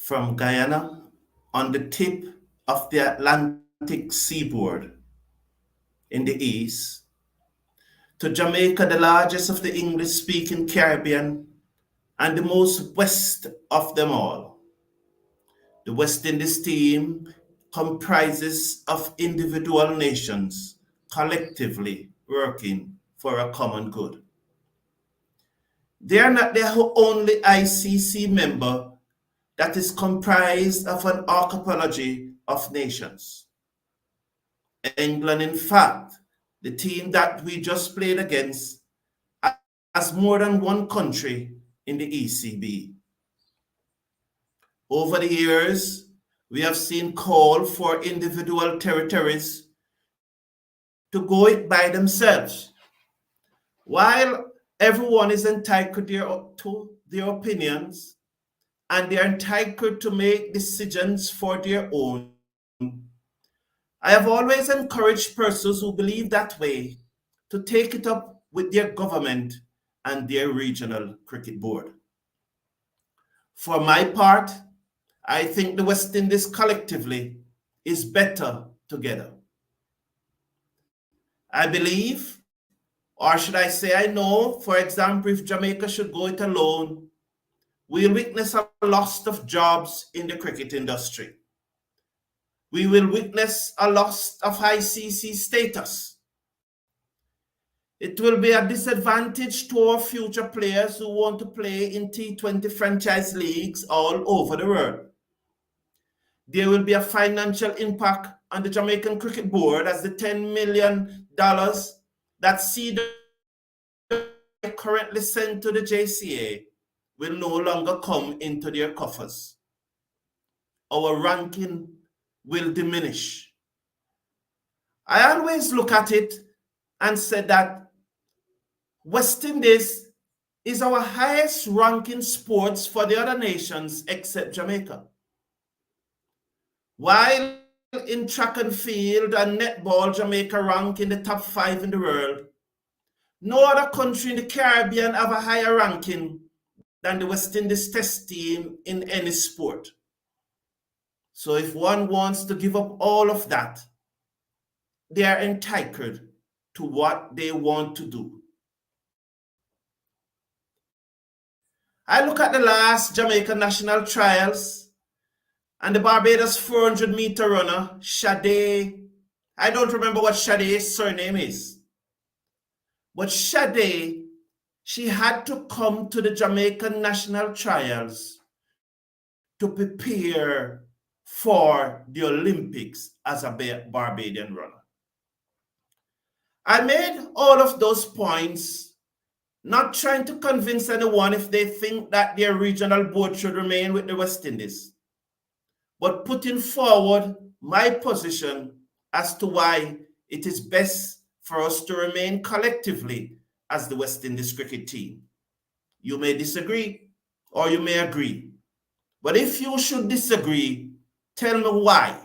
from Guyana on the tip of the Atlantic seaboard in the east, to Jamaica, the largest of the English-speaking Caribbean and the most west of them all. The West Indies team comprises of individual nations collectively working for a common good. They are not the only ICC member that is comprised of an archipelago of nations. England, in fact, the team that we just played against, has more than one country in the ECB. Over the years, we have seen call for individual territories to go it by themselves. While everyone is entitled to their opinions and they are entitled to make decisions for their own, I have always encouraged persons who believe that way to take it up with their government and their regional cricket board. For my part, I think the West Indies collectively is better together. I believe, or should I say I know, for example, if Jamaica should go it alone, we'll witness a loss of jobs in the cricket industry. We will witness a loss of ICC status. It will be a disadvantage to our future players who want to play in T20 franchise leagues all over the world. There will be a financial impact on the Jamaican Cricket Board as the $10 million that CEDA currently sent to the JCA will no longer come into their coffers. Our ranking will diminish. I always look at it and say that West Indies is our highest ranking sports for the other nations except Jamaica. While in track and field and netball, Jamaica rank in the top 5 in the world, no other country in the Caribbean have a higher ranking than the West Indies test team in any sport. So if one wants to give up all of that, they are entitled to what they want to do. I look at the last Jamaican national trials and the Barbados 400-meter runner, Sade. I don't remember what Sade's surname is. But Sade, she had to come to the Jamaican national trials to prepare for the Olympics as a Barbadian runner. I made all of those points not trying to convince anyone if they think that their regional board should remain with the West Indies, but putting forward my position as to why it is best for us to remain collectively as the West Indies cricket team. You may disagree or you may agree, but if you should disagree, tell me why.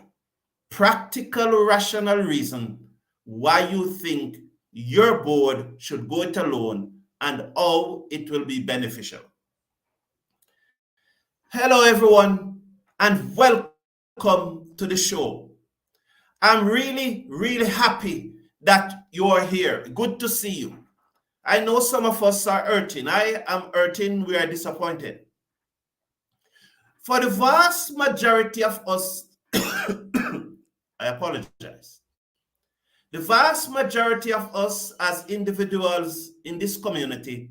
Practical, rational reason why you think your board should go it alone and how it will be beneficial. Hello, everyone, and welcome to the show. I'm really, really happy that you're here. Good to see you. I know some of us are hurting. I am hurting. We are disappointed. For the vast majority of us, I apologize. The vast majority of us as individuals in this community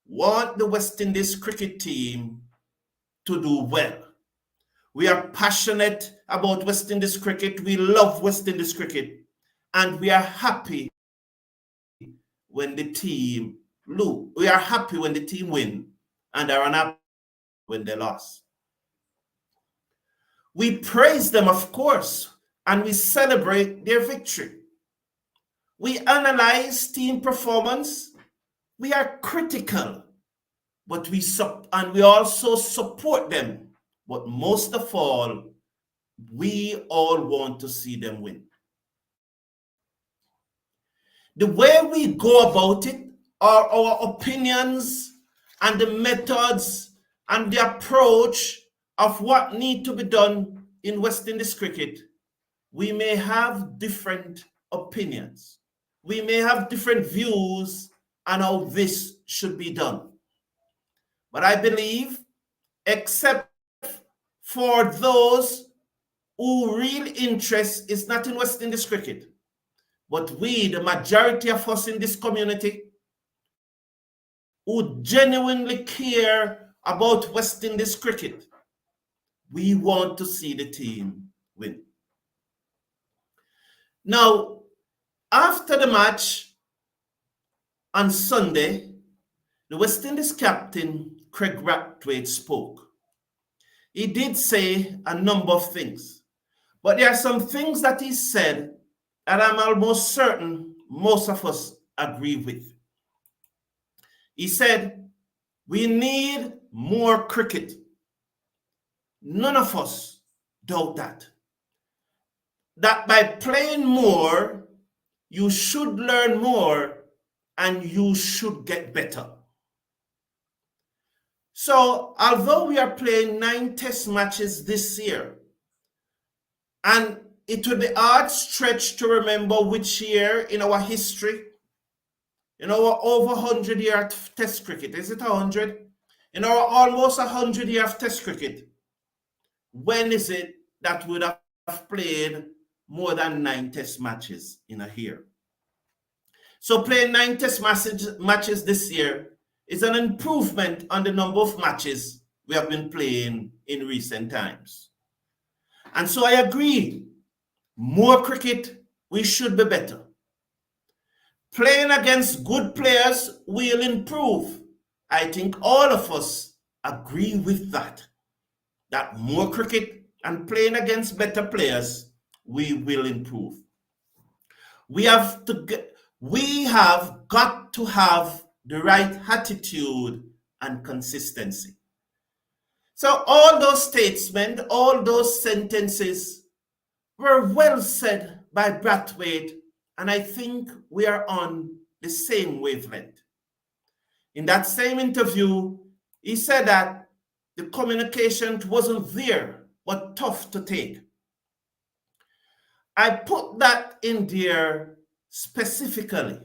want the West Indies cricket team to do well. We are passionate about West Indies cricket. We love West Indies cricket. And we are happy when the team lose. We are happy when the team win and are unhappy when they lost. We praise them, of course, and we celebrate their victory. We analyze team performance. We are critical, but we also support them. But most of all, we all want to see them win. The way we go about it are our opinions and the methods and the approach of what need to be done in West Indies cricket, we may have different opinions. We may have different views on how this should be done. But I believe, except for those who real interest is not in West Indies cricket, but we, the majority of us in this community, who genuinely care about West Indies cricket, we want to see the team win. Now, after the match on Sunday, the West Indies captain, Craig Brathwaite, spoke. He did say a number of things, but there are some things that he said that I'm almost certain most of us agree with. He said, we need more cricket. None of us doubt that. That by playing more, you should learn more and you should get better. So, although we are playing 9 test matches this year, and it will be hard stretch to remember which year in our history, in our over 100-year of test cricket, is it 100? In our almost 100-year of test cricket, when is it that we would have played more than 9 test matches in a year? So playing 9 test matches this year is an improvement on the number of matches we have been playing in recent times. And so I agree, more cricket, we should be better. Playing against good players will improve. I think all of us agree with that. That more cricket and playing against better players, we will improve. We have got to have the right attitude and consistency. So all those statements, all those sentences were well said by Brathwaite, and I think we are on the same wavelength. In that same interview, he said that the communication wasn't there, but tough to take. I put that in there specifically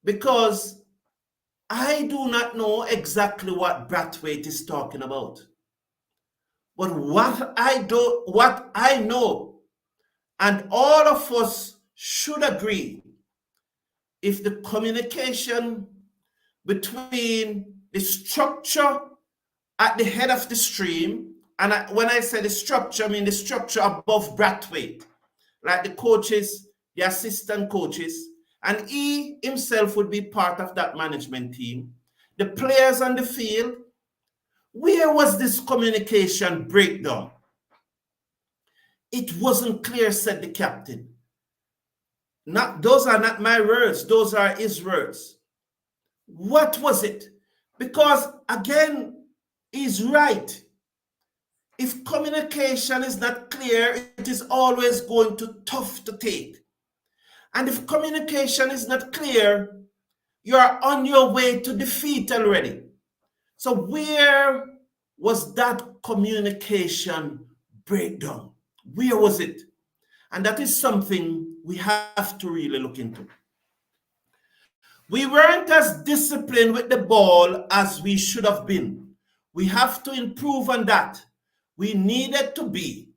because I do not know exactly what Brathwaite is talking about. But what I know, and all of us should agree, if the communication between the structure at the head of the stream, and when I say the structure, I mean the structure above Brathwaite, like the coaches, the assistant coaches, and he himself would be part of that management team. The players on the field, where was this communication breakdown? It wasn't clear, said the captain. Those are not my words, those are his words. What was it? Because again, he's right. If communication is not clear, it is always going to be tough to take. And if communication is not clear, you are on your way to defeat already. So where was that communication breakdown? Where was it? And that is something we have to really look into. We weren't as disciplined with the ball as we should have been. We have to improve on that. We needed to be.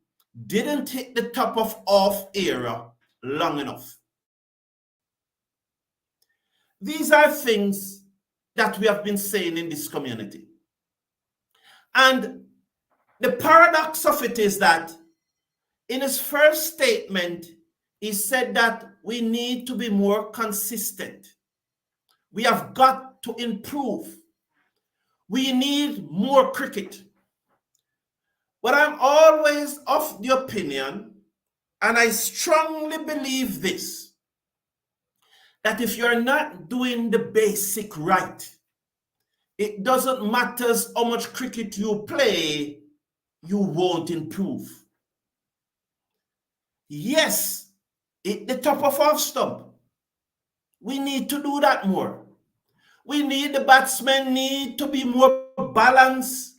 Didn't hit the top of off era long enough. These are things that we have been saying in this community. And the paradox of it is that in his first statement, he said that we need to be more consistent. We have got to improve. We need more cricket. But I'm always of the opinion, and I strongly believe this, that if you're not doing the basic right, it doesn't matter how much cricket you play, you won't improve. Yes, hit the top of off stump. We need to do that more. We need the batsmen need to be more balanced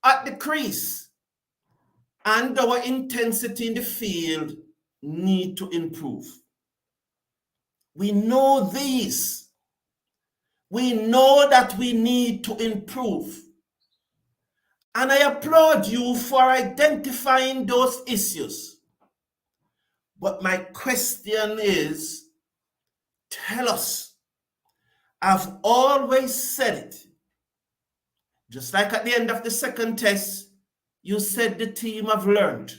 at the crease and our intensity in the field need to improve. We know these. We know that we need to improve. And I applaud you for identifying those issues. But my question is, tell us. I've always said it. Just like at the end of the second test, you said the team have learned.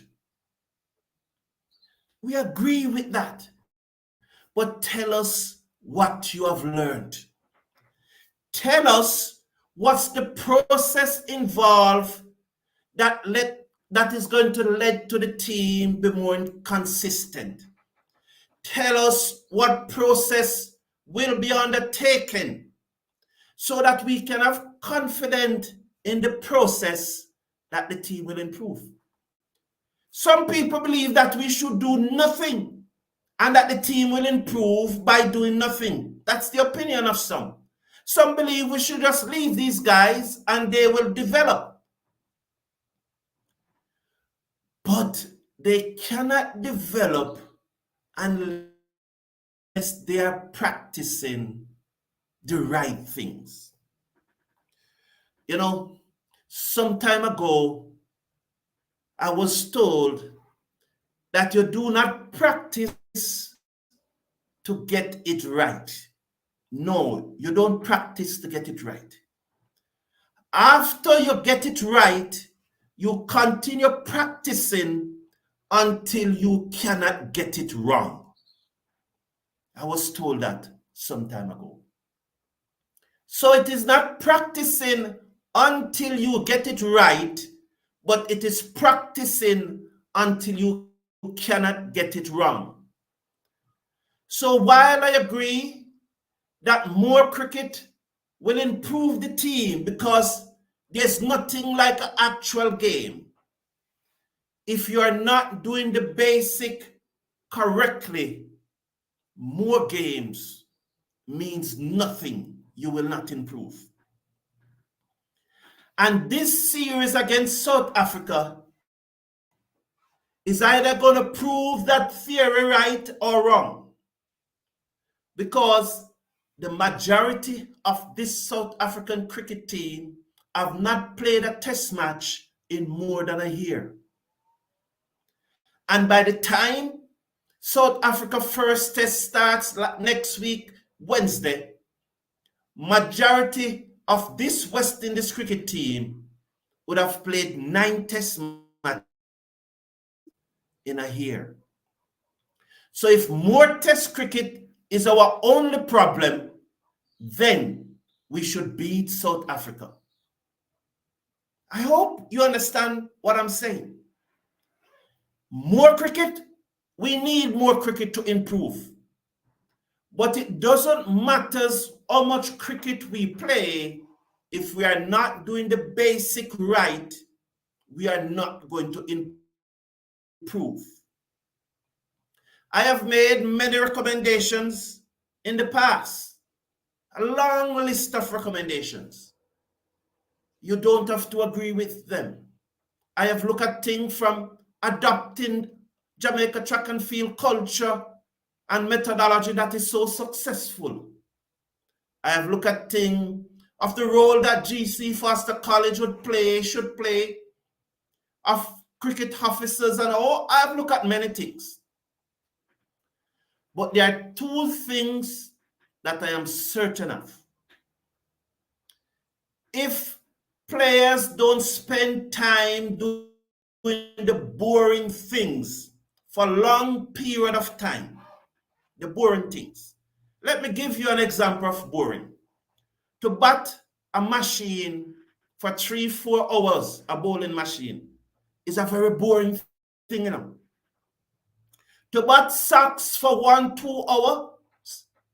We agree with that. But tell us what you have learned. Tell us what's the process involved that is going to lead to the team be more consistent. Tell us what process will be undertaken so that we can have confidence in the process that the team will improve. Some people believe that we should do nothing and that the team will improve by doing nothing. That's the opinion of some. Some believe we should just leave these guys and they will develop. But they cannot develop unless they are practicing the right things. You know, some time ago, I was told that you do not practice to get it right. No, you don't practice to get it right. After you get it right, you continue practicing until you cannot get it wrong. I was told that some time ago. So it is not practicing until you get it right, but it is practicing until you cannot get it wrong. So while I agree that more cricket will improve the team because there's nothing like an actual game, if you are not doing the basic correctly, more games means nothing. You will not improve. And this series against South Africa is either going to prove that theory right or wrong. Because the majority of this South African cricket team have not played a test match in more than a year. And by the time South Africa first test starts next week, Wednesday, majority of this West Indies cricket team would have played 9 test matches in a year. So if more test cricket is our only problem, then we should beat South Africa. I hope you understand what I'm saying. More cricket, we need more cricket to improve. But it doesn't matter how much cricket we play. If we are not doing the basic right, we are not going to improve. I have made many recommendations in the past, a long list of recommendations. You don't have to agree with them. I have looked at things from adopting Jamaica track and field culture and methodology that is so successful. I have looked at things of the role that GC Foster College should play, of cricket officers and all. I have looked at many things. But there are 2 things that I am certain of. If players don't spend time doing the boring things for a long period of time, the boring things. Let me give you an example of boring. To bat a machine for 3-4 hours, a bowling machine, is a very boring thing, you know. To bat sacks for 1-2 hours,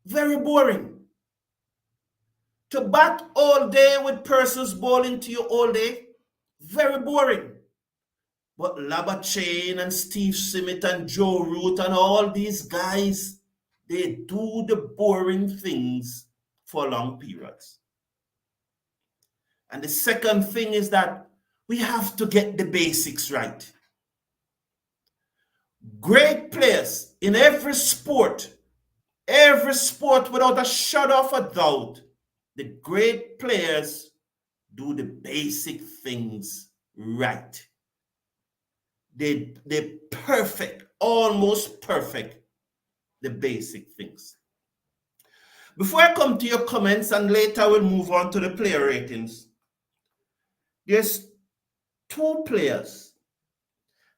very boring. To bat all day with persons bowling to you all day, very boring. But Labachane and Steve Smith and Joe Root and all these guys, they do the boring things for long periods. And the second thing is that We have to get the basics right. Great players in every sport without a shadow of a doubt, the great players do the basic things right. They perfect, almost perfect the basic things. Before I come to your comments, and later we'll move on to the player ratings, there's two players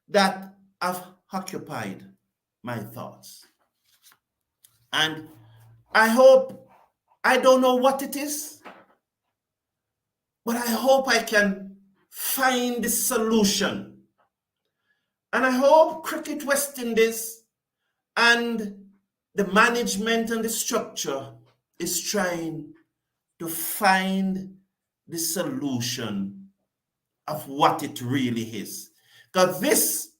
that have occupied my thoughts. And I don't know what it is, but I hope I can find the solution. And I hope Cricket West Indies and the management and the structure is trying to find the solution of what it really is. Because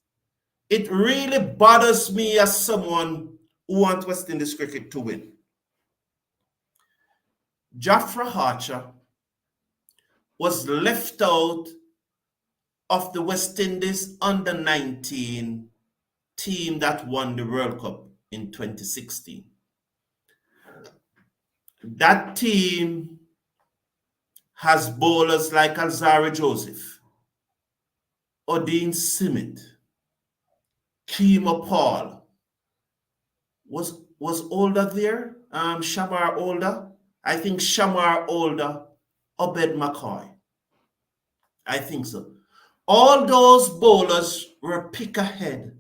it really bothers me as someone who wants West Indies cricket to win. Jafra Archer was left out of the West Indies under-19 team that won the World Cup in 2016. That team has bowlers like Alzarri Joseph, Odin Simit, Keema Paul. Was older there? Shamar older? I think Shamar older, Obed McCoy. I think so. All those bowlers were pick ahead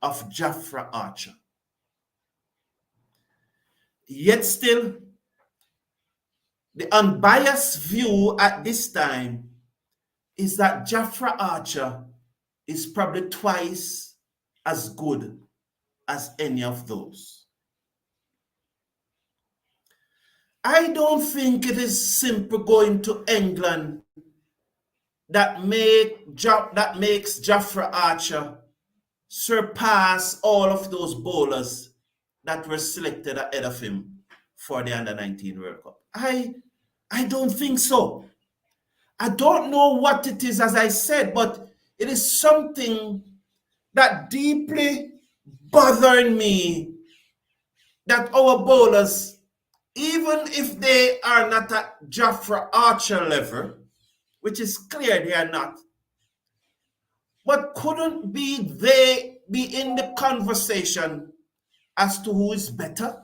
of Jafra Archer. Yet still, the unbiased view at this time is that Jafra Archer is probably twice as good as any of those. I don't think it is simple going to England that makes Jafra Archer surpass all of those bowlers that were selected ahead of him for the Under-19 World Cup. I don't think so. I don't know what it is, as I said, but it is something that deeply bothering me that our bowlers, even if they are not at Jafra Archer level, which is clear they are not, but couldn't they be in the conversation as to who is better?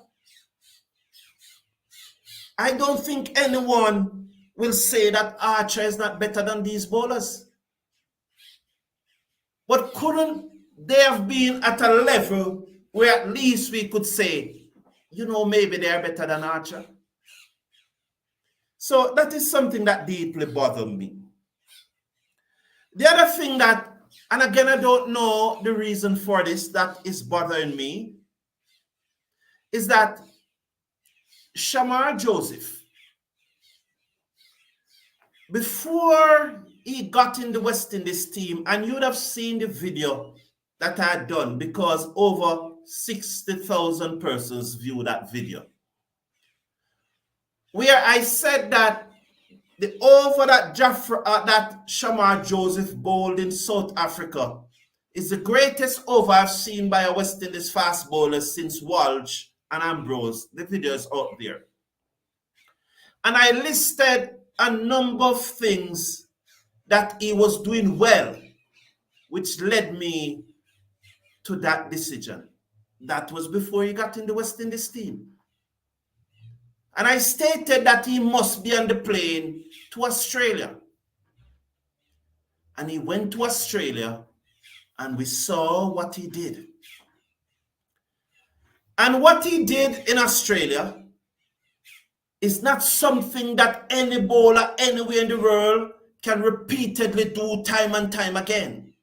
I don't think anyone will say that Archer is not better than these bowlers. But couldn't they have been at a level where at least we could say, maybe they are better than Archer? So that is something that deeply bothered me. The other thing that, and again, I don't know the reason for this, that is bothering me, is that Shamar Joseph, before he got in the West Indies team, and you'd have seen the video that I had done because over 60,000 persons viewed that video, where I said that the over that Shamar Joseph bowled in South Africa is the greatest over I've seen by a West Indies fast bowler since Walsh and Ambrose. The video is out there. And I listed a number of things that he was doing well, which led me to that decision. That was before he got in the West Indies team. And I stated that he must be on the plane to Australia. And he went to Australia, and we saw what he did. And what he did in Australia is not something that any bowler anywhere in the world can repeatedly do time and time again.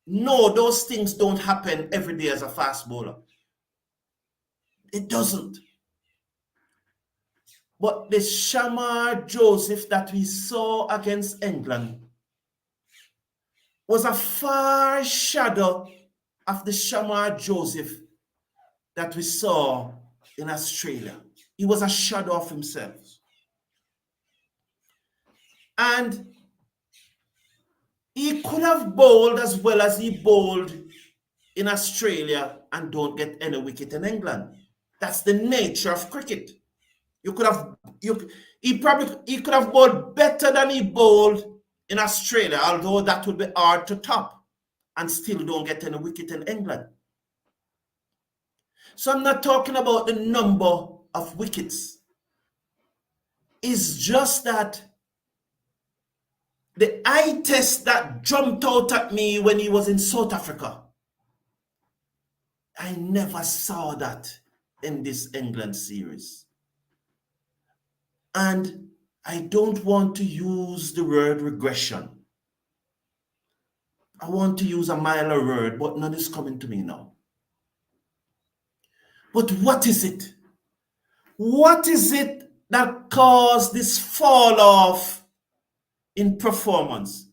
No, those things don't happen every day as a fast bowler. It doesn't. But the Shamar Joseph that we saw against England was a far shadow of the Shamar Joseph that we saw in Australia. He was a shadow of himself. And could have bowled as well as he bowled in Australia and don't get any wicket in England. That's the nature of cricket. He could have bowled better than he bowled in Australia, although that would be hard to top, and still don't get any wicket in England. So I'm not talking about the number of wickets. It's just that the eye test that jumped out at me when he was in South Africa, I never saw that in this England series. And I don't want to use the word regression. I want to use a milder word, but none is coming to me now. But what is it? What is it that caused this fall off in performance?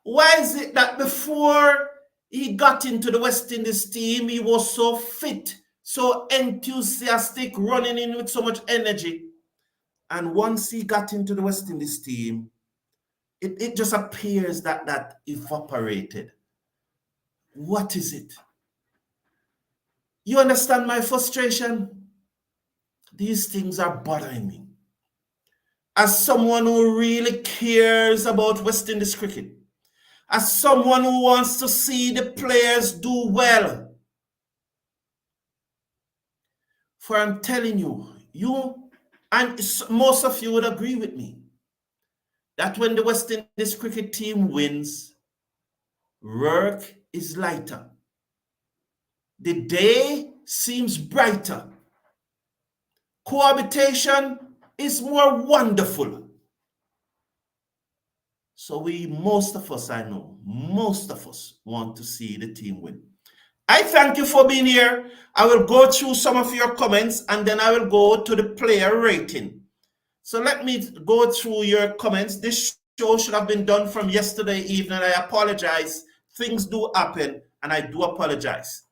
Why is it that before he got into the West Indies team, he was so fit, so enthusiastic, running in with so much energy? And once he got into the West Indies team, it just appears that evaporated. What is it? You understand my frustration? These things are bothering me. As someone who really cares about West Indies cricket, as someone who wants to see the players do well, for I'm telling you, and most of you would agree with me, that when the West Indies cricket team wins, work is lighter. The day seems brighter. Cohabitation is more wonderful. So most of us want to see the team win. I thank you for being here. I will go through some of your comments and then I will go to the player rating. So let me go through your comments. This show should have been done from yesterday evening. I apologize. Things do happen and I do apologize.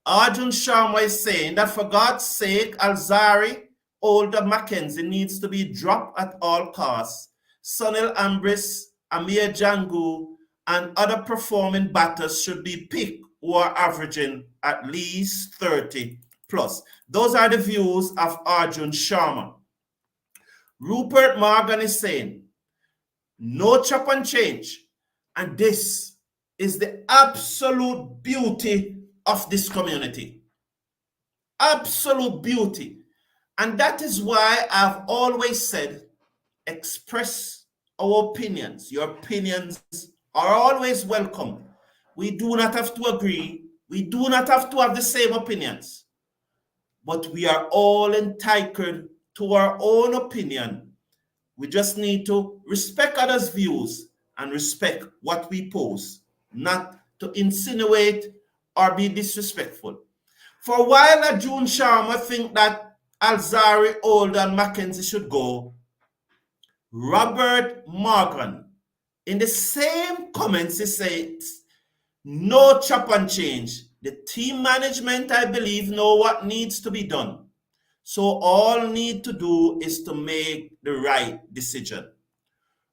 Arjun Sharma is saying that for God's sake, Alzari, Older Mackenzie needs to be dropped at all costs. Sunil Ambris, Amir Jangu, and other performing batters should be picked who are averaging at least 30 plus. Those are the views of Arjun Sharma. Rupert Morgan is saying, no chop and change. And this is the absolute beauty of this community. Absolute beauty. And that is why I've always said, express our opinions. Your opinions are always welcome. We do not have to agree. We do not have to have the same opinions. But we are all entitled to our own opinion. We just need to respect others' views and respect what we pose, not to insinuate or be disrespectful. For a while, June Sharma think that Alzari, Older, and Mackenzie should go. Robert Morgan, in the same comments, he says, no chop and change. The team management, I believe, know what needs to be done. So all need to do is to make the right decision.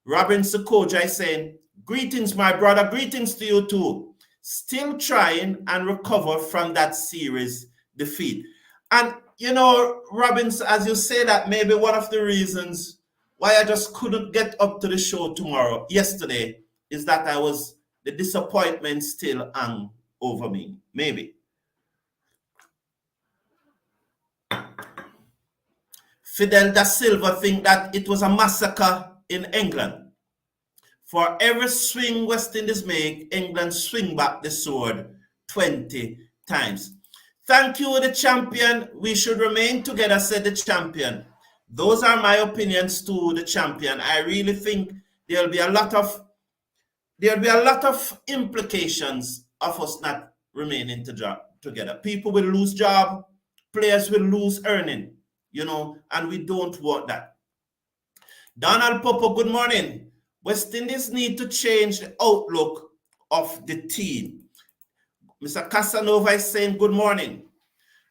Robin Sokoja is saying, greetings, my brother. Greetings to you too. Still trying and recover from that series defeat. And, you know, Robbins, as you say that, maybe one of the reasons why I just couldn't get up to the show yesterday, is that the disappointment still hung over me. Maybe. Fidel da Silva think that it was a massacre in England. For every swing West Indies make, England swing back the sword 20 times. Thank you, the champion. We should remain together, said the champion. Those are my opinions to the champion. I really think there'll be a lot of implications of us not remaining together. People will lose job, players will lose earning, and we don't want that. Donald Popo, good morning. West Indies need to change the outlook of the team. Mr. Casanova is saying good morning.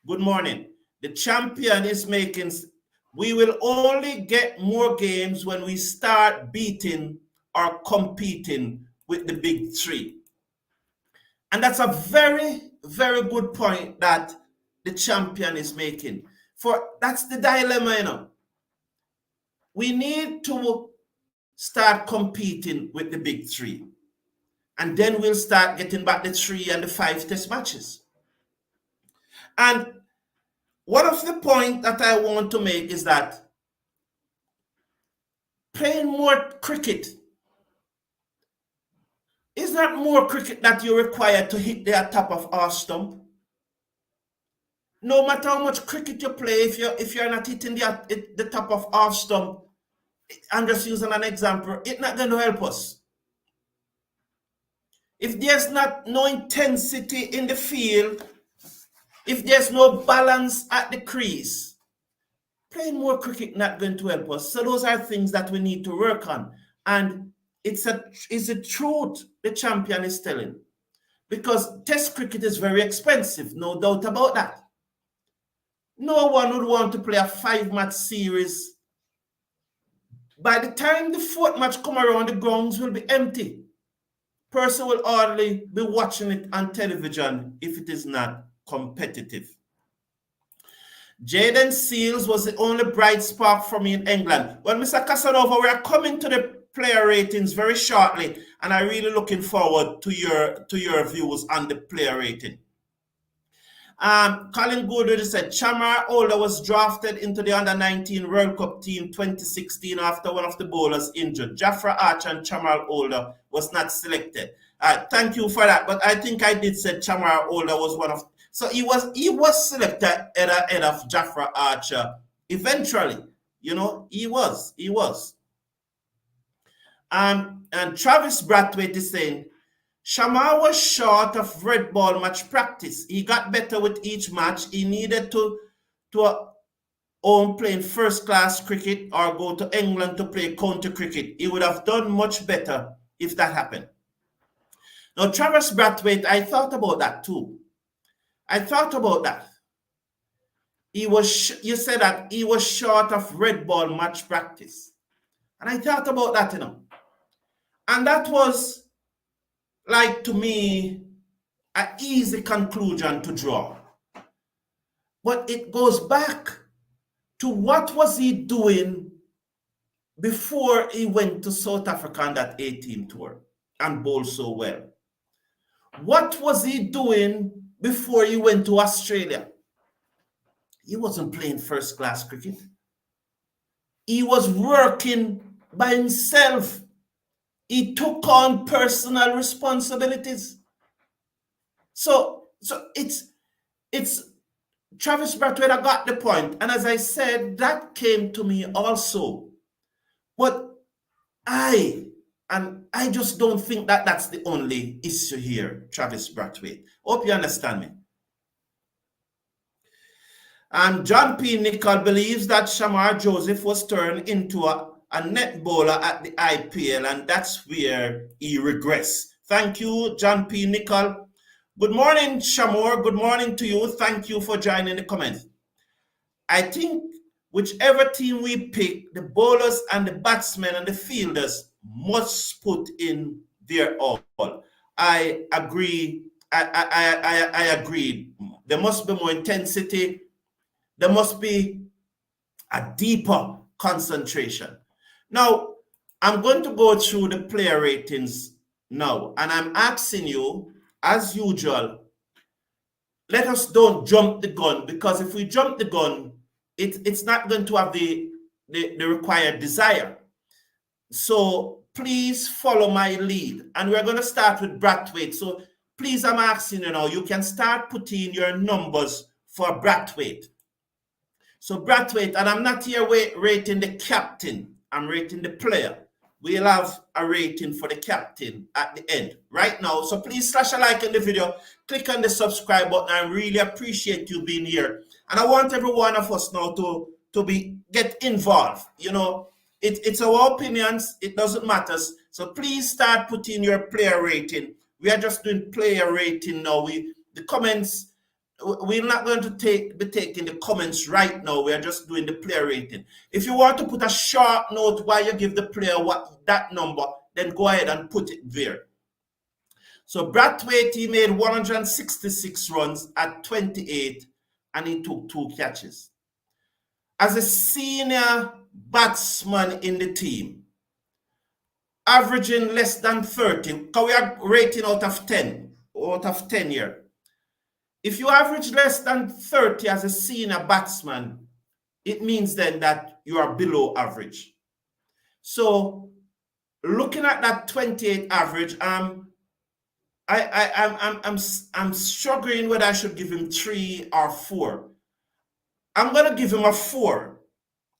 Good morning. The champion is making, we will only get more games when we start beating or competing with the big three. And that's a very, very good point that the champion is making. For that's the dilemma, you know. We need to start competing with the big three. And then we'll start getting back the 3 and the 5 test matches. And one of the points that I want to make is that playing more cricket is not more cricket that you require to hit the top of our stump. No matter how much cricket you play, if you're not hitting the top of our stump, I'm just using an example, it's not going to help us. If there's no intensity in the field, if there's no balance at the crease, playing more cricket not going to help us. So those are things that we need to work on. And it's a truth the champion is telling. Because test cricket is very expensive, no doubt about that. No one would want to play a 5-match series. By the time the 4th match come around, the grounds will be empty. Person will hardly be watching it on television if it is not competitive. Jaden Seals was the only bright spark for me in England. Well, Mr. Casanova, we are coming to the player ratings very shortly, and I'm really looking forward to your views on the player rating. Colin Goodwood said, Chamar Older was drafted into the Under-19 World Cup team 2016 after one of the bowlers injured. Jafra Archer and Chamar Older was not selected. Thank you for that, but I think I did say Chamar Older was one of... So he was selected ahead of Jafra Archer eventually. You know, he was. And Travis Brathwaite is saying, Shamar was short of red ball match practice. He got better with each match. He needed to own playing first-class cricket or go to England to play county cricket. He would have done much better if that happened. Now, Travis Brathwaite, I thought about that too. You said that he was short of red ball match practice. And I thought about that, you know. And that was, like, to me, an easy conclusion to draw. But it goes back to what was he doing before he went to South Africa on that A-team tour and bowled so well. What was he doing before he went to Australia? He wasn't playing first-class cricket. He was working by himself. He took on personal responsibilities. So it's Travis Brathwaite got the point. And as I said, that came to me also. But I just don't think that that's the only issue here, Travis Brathwaite. Hope you understand me. And John P. Nicol believes that Shamar Joseph was turned into a net bowler at the IPL, and that's where he regressed. Thank you, John P. Nicol. Good morning, Shamor. Good morning to you. Thank you for joining the comments. I think whichever team we pick, the bowlers and the batsmen and the fielders must put in their all. I agree. I agree. There must be more intensity. There must be a deeper concentration. Now, I'm going to go through the player ratings now, and I'm asking you, as usual, let us don't jump the gun, because if we jump the gun, it's not going to have the required desire. So please follow my lead, and we're going to start with Brathwaite. So please, I'm asking you now, you can start putting your numbers for Brathwaite. So Brathwaite, and I'm not here rating the captain, I'm rating the player. We'll have a rating for the captain at the end right now. So please slash a like in the video, click on the subscribe button. I really appreciate you being here. And I want every one of us now to get involved. You know, it's our opinions, it doesn't matter. So please start putting your player rating. We are just doing player rating now. The comments, we're not going to be taking the comments right now. We are just doing the player rating. If you want to put a short note why you give the player that number, then go ahead and put it there. So Brathwaite, he made 166 runs at 28 and he took 2 catches. As a senior batsman in the team, averaging less than 30, because we are rating out of 10 here. If you average less than 30 as a senior batsman, it means then that you are below average. So looking at that 28 average, I'm struggling whether I should give him 3 or 4. I'm gonna give him a 4.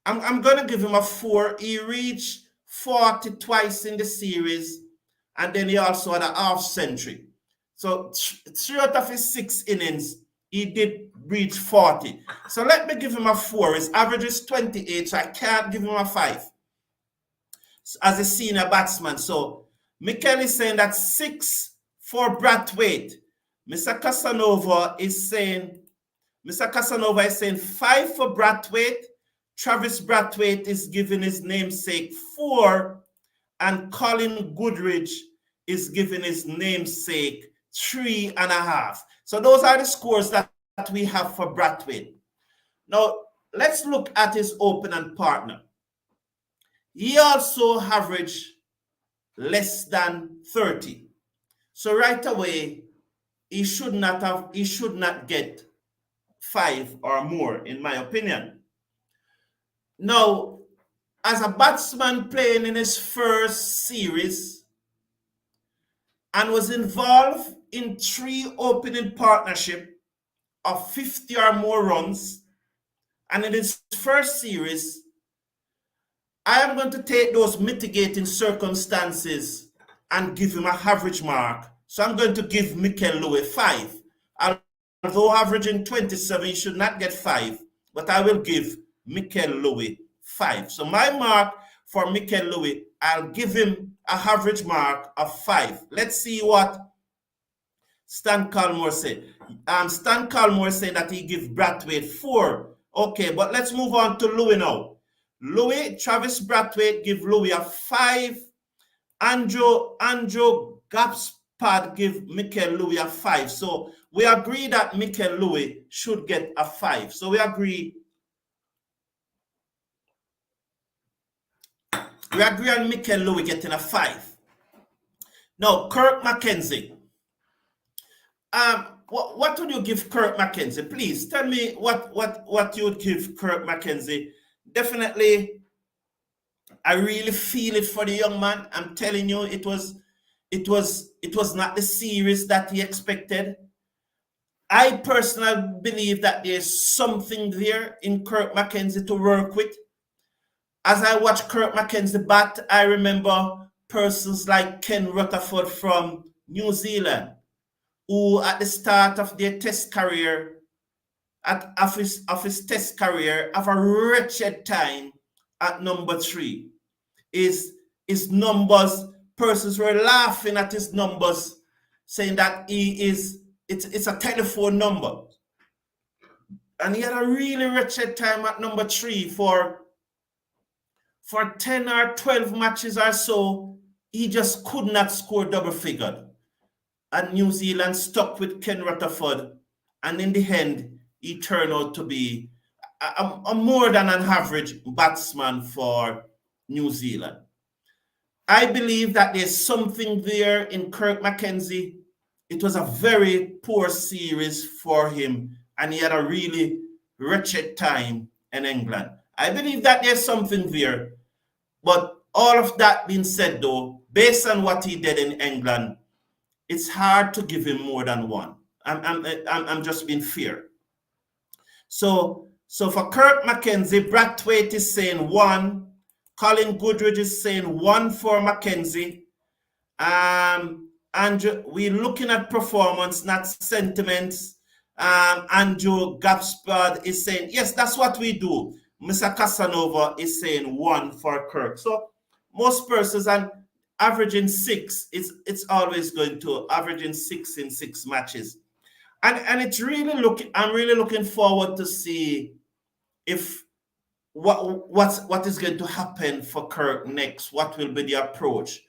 I'm gonna give him a 4. He reached 40 twice in the series, and then he also had a half century. So 3 out of his 6 innings, he did reach 40. So let me give him a 4. His average is 28, so I can't give him a 5 as a senior batsman. So Mikel is saying that 6 for Brathwaite. Mr. Casanova is saying 5 for Brathwaite. Travis Brathwaite is giving his namesake 4, and Colin Goodridge is giving his namesake 3.5. So those are the scores that we have for Brathwaite. Now let's look at his opening partner. He also averaged less than 30. So right away, he should not get 5 or more, in my opinion. Now, as a batsman playing in his first series and was involved in 3 opening partnerships of 50 or more runs, and in his first series, I am going to take those mitigating circumstances and give him an average mark. So I'm going to give Mikel Lewis 5. Although averaging 27, he should not get 5, but I will give Mikel Lewis 5. So my mark for Mikel Lewis, I'll give him an average mark of 5. Let's see what Stan Collmore said. Stan Collmore said that he gives Brathwaite 4. Okay, but let's move on to Louis now. Travis Brathwaite give Louis a 5. Andrew Gapspad give Mikel Lewis a 5. So we agree that Mikel Lewis should get a 5. So we agree on Mikel Lewis getting a 5. Now, Kirk Mackenzie. What would you give Kirk Mackenzie? Please tell me what you would give Kirk Mackenzie. Definitely, I really feel it for the young man. I'm telling you, it was not the series that he expected. I personally believe that there's something there in Kirk Mackenzie to work with. As I watch Kirk Mackenzie bat, I remember persons like Ken Rutherford from New Zealand, who at the start of their test career, of his test career, have a wretched time at number 3. His numbers, persons were laughing at his numbers, saying that it's a telephone number. And he had a really wretched time at number 3 for 10 or 12 matches or so. He just could not score double figured. And New Zealand stuck with Ken Rutherford. And in the end, he turned out to be a more than an average batsman for New Zealand. I believe that there's something there in Kirk Mackenzie. It was a very poor series for him, and he had a really wretched time in England. I believe that there's something there. But all of that being said, though, based on what he did in England, it's hard to give him more than 1. I'm just being fair. So for Kirk Mackenzie, Brathwaite is saying 1. Colin Goodridge is saying 1 for Mackenzie. And we're looking at performance, not sentiments. Andrew Gapspad is saying, yes, that's what we do. Mr. Casanova is saying 1 for Kirk. So most persons are averaging 6. It's always going to averaging 6 in 6 matches. And it's really I'm really looking forward to see if what is going to happen for Kirk next. What will be the approach?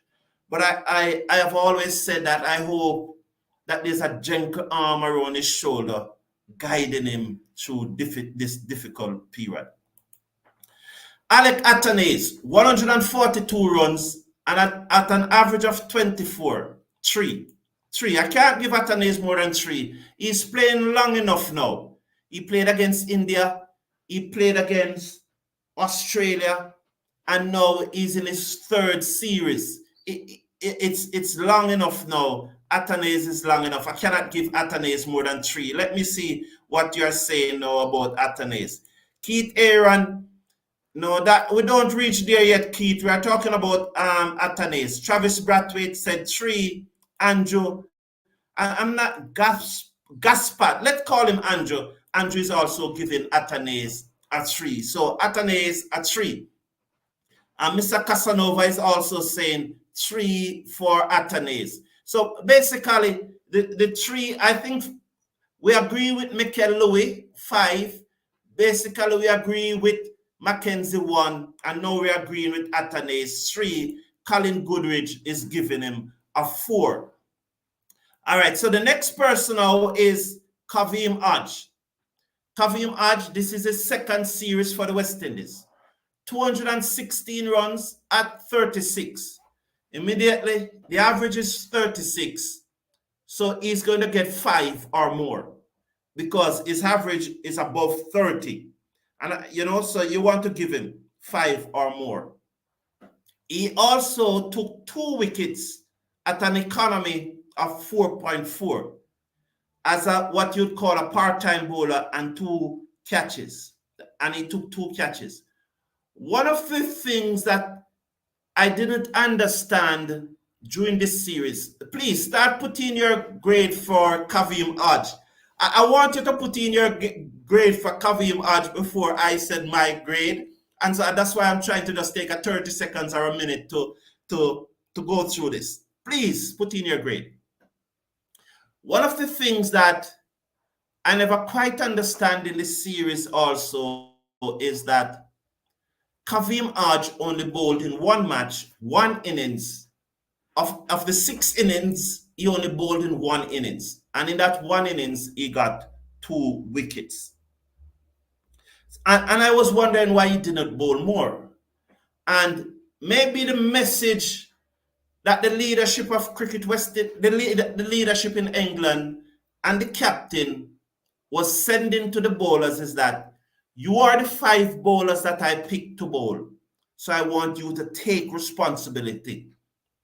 But I have always said that I hope that there's a gentle arm around his shoulder guiding him through this difficult period. Alec Atanase, 142 runs and at an average of 24. Three. I can't give Atanase more than three. He's playing long enough now. He played against India. He played against Australia. And now he's in his third series. It's long enough now. Atanase is long enough. I cannot give Atanase more than three. Let me see what you're saying now about Atanase. Keith Aaron, no, that we don't reach there yet, Keith. We are talking about Atanase. Travis Brathwaite said three. Andrew, I'm not Gaspard. Let's call him Andrew. Andrew is also giving Atanase a three. So Atanase a three. And Mr. Casanova is also saying three for Atanase. So basically, the three, I think we agree with Mikel Louis, 5. Basically, we agree with Mackenzie, 1. And now we're agreeing with Atanase, 3. Colin Goodridge is giving him a 4. All right, so the next person now is Kavim Hodge. Kavim Hodge, this is his second series for the West Indies. 216 runs at 36. Immediately, the average is 36. So he's going to get 5 or more because his average is above 30. And, so you want to give him 5 or more. He also took 2 wickets at an economy of 4.4 as what you'd call a part-time bowler and 2 catches. And he took 2 catches. One of the things that I didn't understand during this series, please start putting your grade for Kavim Hodge. I want you to put in your grade for Kavim Hodge before I said my grade. And so that's why I'm trying to just take a 30 seconds or a minute to go through this. Please put in your grade. One of the things that I never quite understand in this series also is that Kavim Hodge only bowled in one match, 1 innings. Of the 6 innings, he only bowled in 1 innings. And in that 1 innings, he got 2 wickets. And I was wondering why he didn't bowl more. And maybe the message that the leadership of Cricket West, the leadership in England and the captain was sending to the bowlers is that you are the 5 bowlers that I picked to bowl. So I want you to take responsibility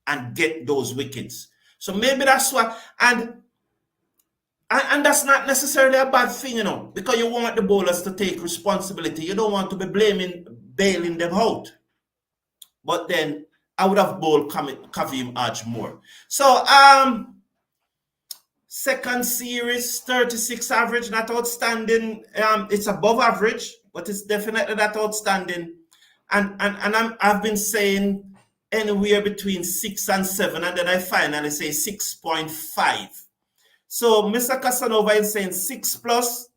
and get those wickets. So maybe that's why, and that's not necessarily a bad thing, because you want the bowlers to take responsibility. You don't want to be bailing them out. But then I would have bowled Kavim Hodge more. So second series, 36 average, not outstanding. It's above average, but it's definitely not outstanding. And I've been saying anywhere between 6 and 7, and then I finally say 6.5. So Mr. Casanova is saying 6 plus.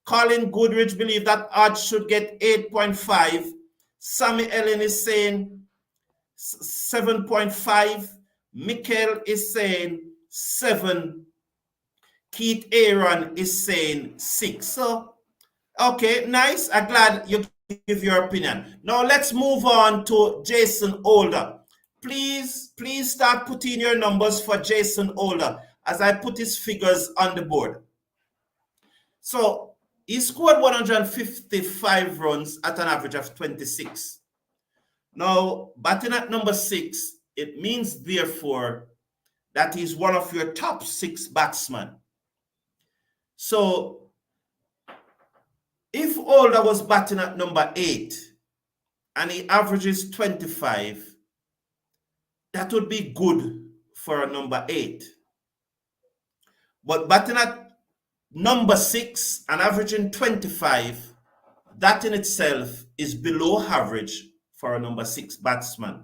Colin Goodridge believes that Hodge should get 8.5. Sammy Ellen is saying 7.5. Mikel is saying 7. Keith Aaron is saying 6. So, okay, nice. I'm glad you give your opinion. Now let's move on to Jason Older. Please start putting your numbers for Jason Older as I put his figures on the board. So he scored 155 runs at an average of 26. Now, batting at number 6, it means therefore that he's one of your top 6 batsmen. So if Older was batting at number 8 and he averages 25, that would be good for a number 8. But batting at number 6 and averaging 25, that in itself is below average for a number 6 batsman.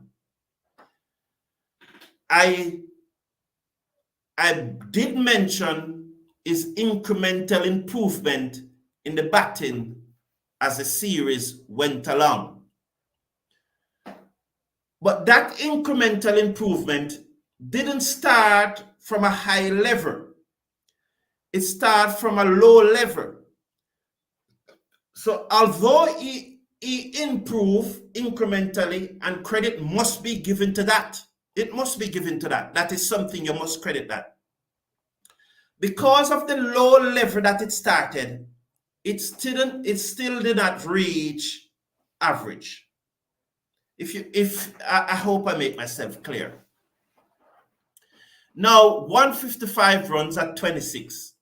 I did mention his incremental improvement in the batting as the series went along. But that incremental improvement didn't start from a high level. It started from a low level. So although he improved incrementally, and credit must be given to that. It must be given to that. That is something you must credit that. Because of the low level that it started, it still did not reach average. I hope I make myself clear. Now 155 runs at 26,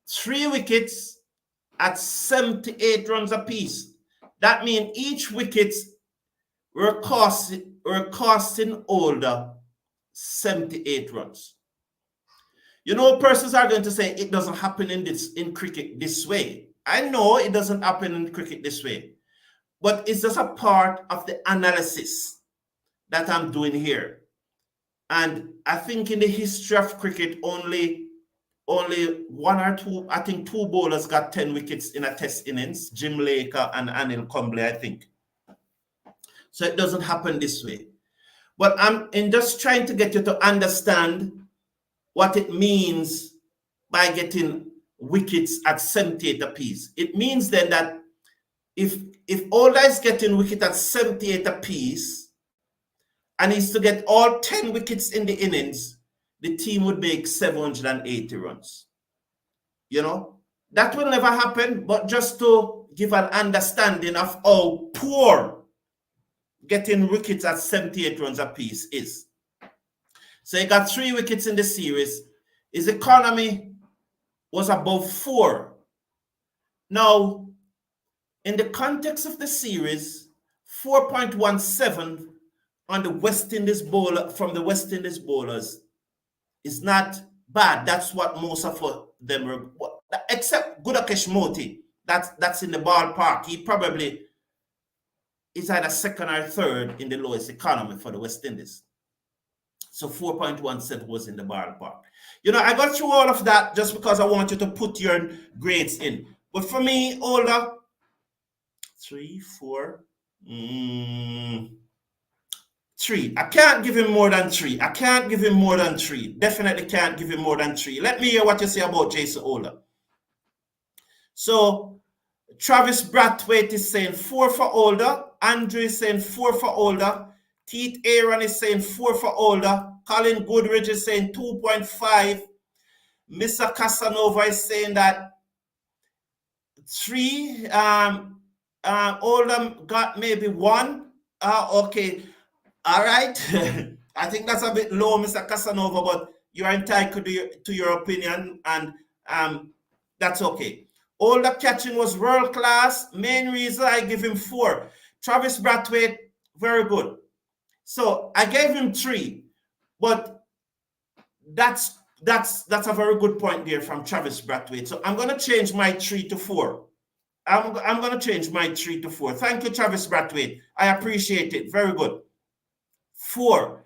3 wickets at 78 runs apiece. That means each wicket were costing Older 78 runs. You know, persons are going to say it doesn't happen in cricket this way. I know it doesn't happen in cricket this way, but it's just a part of the analysis that I'm doing here. And I think in the history of cricket, only one or two, I think 2 bowlers got 10 wickets in a test innings, Jim Laker and Anil Kumble, I think. So it doesn't happen this way. But I'm just trying to get you to understand what it means by getting wickets at 78 apiece. It means then that if Older is getting wicket at 78 apiece and he's to get all 10 wickets in the innings, the team would make 780 runs. You know, that will never happen, but just to give an understanding of how poor getting wickets at 78 runs apiece is. So he got 3 wickets in the series. His economy was above 4. Now, in the context of the series, 4.17 on the West Indies bowler from the West Indies bowlers is not bad. That's what most of them were, except Gudakesh Moti. That's in the ballpark. He probably is either second or third in the lowest economy for the West Indies. So 4.17 was in the ballpark. You know, I got through all of that just because I want you to put your grades in. But for me, Older, 3, 4, 3. I can't give him more than 3. I can't give him more than 3. Definitely can't give him more than 3. Let me hear what you say about Jason Older. So Travis Brathwaite is saying 4 for Older. Andrew is saying 4 for Older. Keith Aaron is saying 4 for Older. Colin Goodrich is saying 2.5. Mr. Casanova is saying that 3. Older got maybe 1. Okay. All right. I think that's a bit low, Mr. Casanova, but you're entitled to your opinion, and that's okay. Older catching was world class. Main reason I give him 4. Travis Brathwaite, very good. So I gave him 3, but that's a very good point there from Travis Brathwaite. So I'm going to change my 3 to 4. I'm going to change my 3 to 4. Thank you, Travis Brathwaite. I appreciate it. Very good. 4.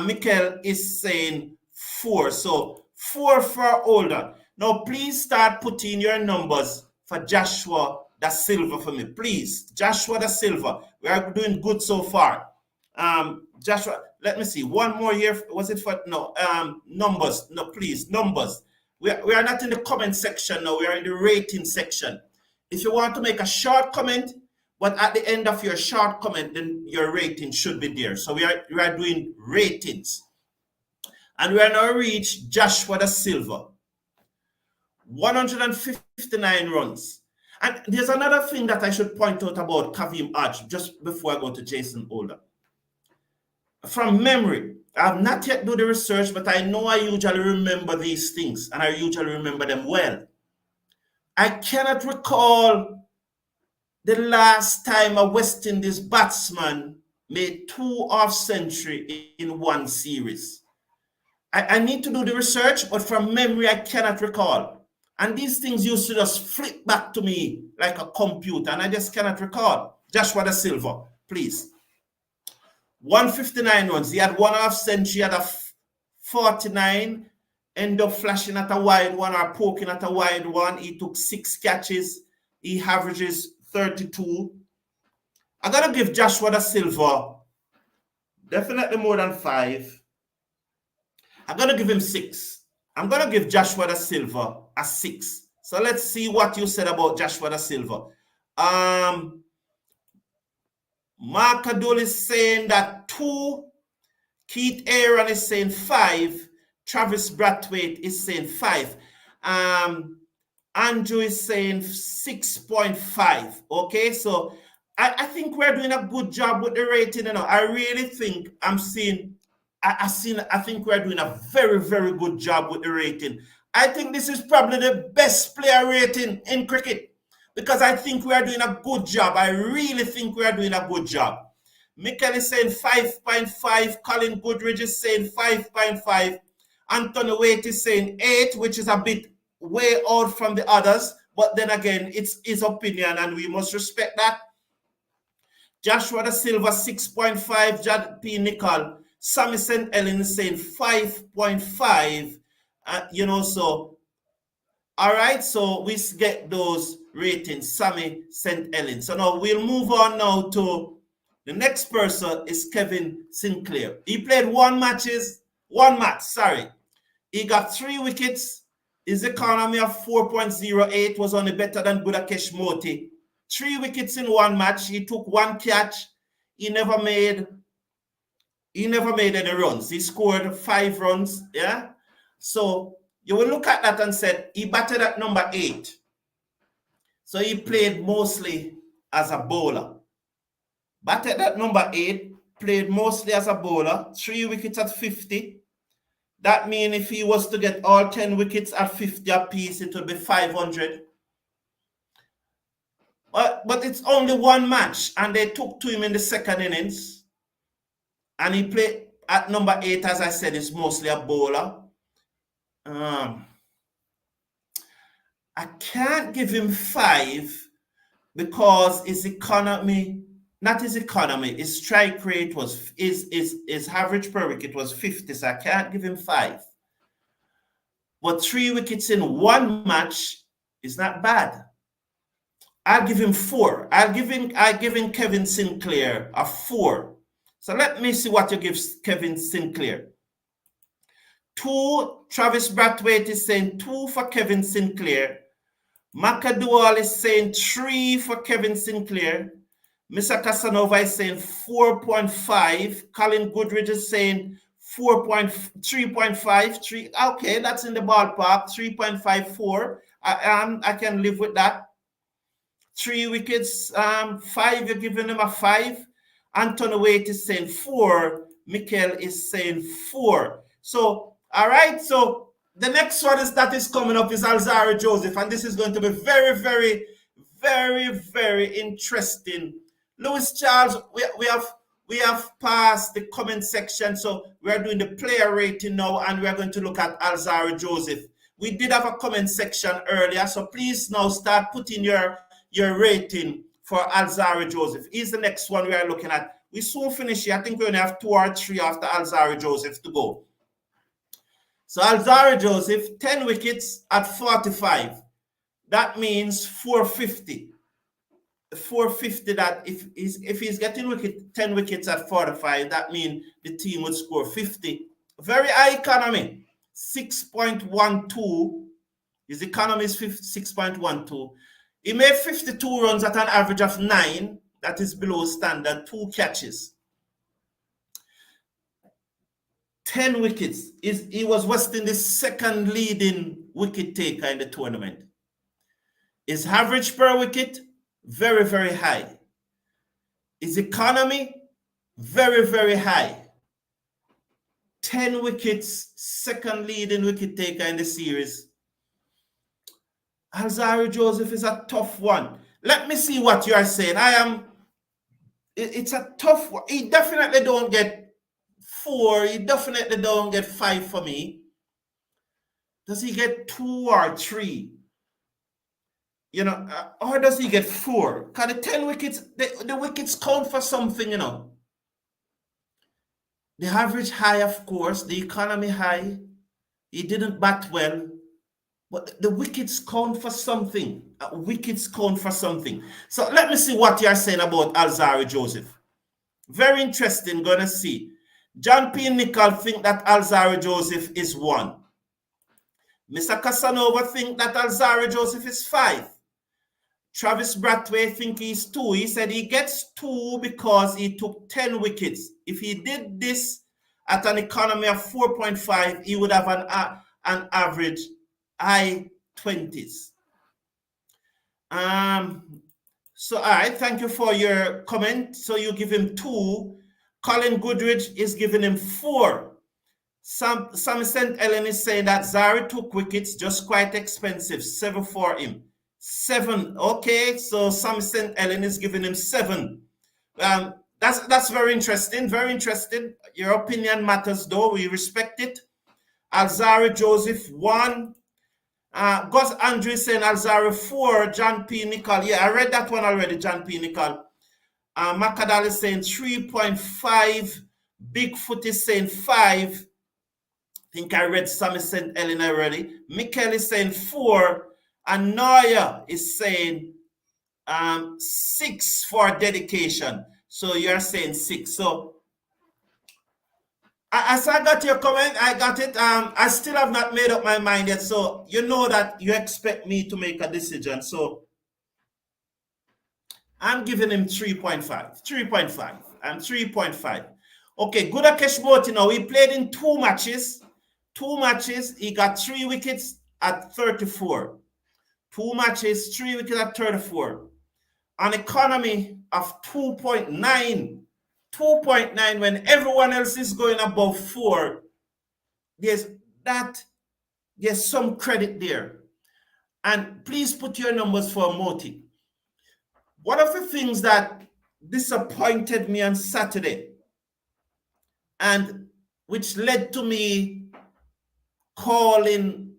Mikel is saying 4. So 4 for Older. Now, please start putting your numbers for Joshua Da Silva for me. Please, Joshua Da Silva. We are doing good so far. Joshua, let me see. One more year. Was it for? No. Numbers. No, please. Numbers. We are not in the comment section now. We are in the rating section. If you want to make a short comment, but at the end of your short comment, then your rating should be there. So we are doing ratings. And we are now reached Joshua Da Silva. 159 runs. And there's another thing that I should point out about Kavim Arch just before I go to Jason Older. From memory, I have not yet done the research, but I know I usually remember these things, and I usually remember them well. I cannot recall the last time a West Indies batsman made 2 half-century in one series. I need to do the research, but from memory, I cannot recall. And these things used to just flip back to me like a computer, and I just cannot recall. Joshua Da Silva, please. 159 runs. He had 1 half-century, had a 49, end up flashing at a wide one or poking at a wide one. He took 6 catches. He averages 32. I gotta give Joshua Da Silva Definitely more than 5. I'm going to give him 6. I'm going to give Joshua da Silva a 6. So let's see what you said about Joshua da Silva. Mark Adol is saying that 2. Keith Aaron is saying 5. Travis Brathwaite is saying 5. Andrew is saying 6.5. Okay, so I think we're doing a good job with the rating. I really think I think we're doing a very, very good job with the rating. I think this is probably the best player rating in cricket because I think we are doing a good job. I really think we are doing a good job. Mikel is saying 5.5. Colin Goodridge is saying 5.5. Anthony Waite is saying 8, which is a bit way out from the others. But then again, it's his opinion and we must respect that. Joshua da Silva, 6.5. Jad P. Nicol. Sammy St. Ellen is saying 5.5. So, all right, so we get those ratings, Sammy St. Ellen. So now we'll move on now to the next person is Kevin Sinclair. He played one match, sorry. He got 3 wickets. His economy of 4.08 was only better than Budakesh Moti. 3 wickets in one match. He took 1 catch. He never made any runs. He scored 5 runs. Yeah. So you will look at that and said he batted at number 8. So he played mostly as a bowler. Batted at number 8, played mostly as a bowler. 3 wickets at 50. That means if he was to get all 10 wickets at 50 apiece, it would be 500. But it's only one match, and they took to him in the second innings. And he played at number 8, as I said, is mostly a bowler. I can't give him 5 because his economy, not his economy, his strike rate was, his average per wicket was 50, so I can't give him 5. But 3 wickets in one match is not bad. I'll give him 4. I'll give him Kevin Sinclair a 4. So let me see what you give Kevin Sinclair. 2, Travis Brathwaite is saying 2 for Kevin Sinclair. McAdoo is saying 3 for Kevin Sinclair. Mr. Casanova is saying 4.5. Colin Goodridge is saying 3.5. Okay, that's in the ballpark. 3.54. I can live with that. 3 wickets. 5, you're giving him a 5. Anthony Waite is saying 4. Mikel is saying 4. So, all right. So the next one that is coming up is Alzarri Joseph, and this is going to be very, very, very, very interesting. Lewis Charles, we have passed the comment section, so we are doing the player rating now, and we are going to look at Alzarri Joseph. We did have a comment section earlier, so please now start putting your rating for Alzarri Joseph. He's the next one we are looking at. We soon finish here. I think we only have 2 or 3 after Alzarri Joseph to go. So Alzarri Joseph, 10 wickets at 45. That means 450. 450, that if he's getting 10 wickets at 45, that means the team would score 50. Very high economy, 6.12. His economy is 6.12. He made 52 runs at an average of 9. That is below standard. 2 catches. 10 wickets. He was West Indies' second leading wicket taker in the tournament. His average per wicket, very, very high. His economy, very, very high. 10 wickets, second leading wicket taker in the series. Alzarri Joseph is a tough one. Let me see what you are saying. It's a tough one. He definitely don't get 4. He definitely don't get 5 for me. Does he get 2 or 3? Or does he get 4? Because the 10 wickets, the wickets count for something, The average high, of course. The economy high. He didn't bat well. But the wickets count for something. Wickets count for something. So let me see what you're saying about Alzarri Joseph. Very interesting. Gonna see. John P. Nicol think that Alzarri Joseph is 1. Mr. Casanova think that Alzarri Joseph is 5. Travis Brathwaite think he's 2. He said he gets 2 because he took 10 wickets. If he did this at an economy of 4.5, he would have an average high 20s. So, all right, thank you for your comment. So you give him 2. Colin Goodrich is giving him 4. Sam St. Ellen is saying that Zari took wickets, just quite expensive. 7 for him. 7. Okay, so Sam St. Ellen is giving him 7. That's very interesting. Very interesting. Your opinion matters, though. We respect it. Alzarri Joseph 1. Gus Andrew saying Alzarri 4. John P. Nicol. Yeah, I read that one already, John P. Nicol. Macadal is saying 3.5. Bigfoot is saying 5. I think I read Sammy St. Ellen already. Mikel is saying 4. And Noya is saying 6 for dedication. So you're saying 6. So as I got your comment, I got it. I still have not made up my mind yet. So you know that you expect me to make a decision. So I'm giving him 3.5. 3.5. I'm 3.5. Okay, Gudakesh Moti now. He played in 2 matches. 2 matches. He got 3 wickets at 34. 2 matches, 3 wickets at 34. An economy of 2.9. 2.9 when everyone else is going above 4. There's some credit there. And please put your numbers for Moti. One of the things that disappointed me on Saturday, and which led to me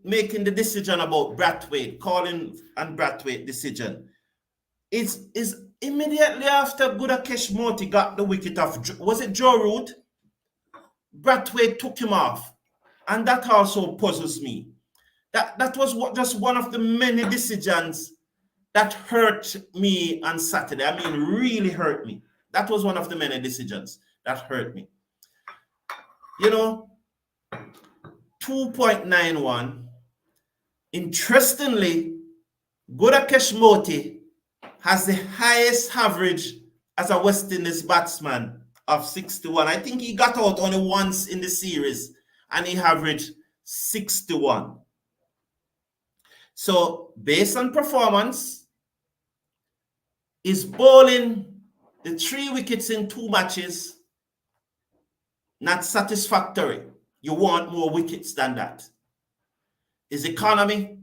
making the decision about Brathwaite, calling and Brathwaite decision, is immediately after Gudakesh Moti got the wicket of, was it Joe Root? Brathwaite took him off. And that also puzzles me. That was just one of the many decisions that hurt me on Saturday. I mean, really hurt me. That was one of the many decisions that hurt me. 2.91. Interestingly, Gudakesh Moti has the highest average as a West Indies batsman of 61. I think he got out only once in the series and he averaged 61. So based on performance, is bowling the 3 wickets in 2 matches not satisfactory? You want more wickets than that. His economy,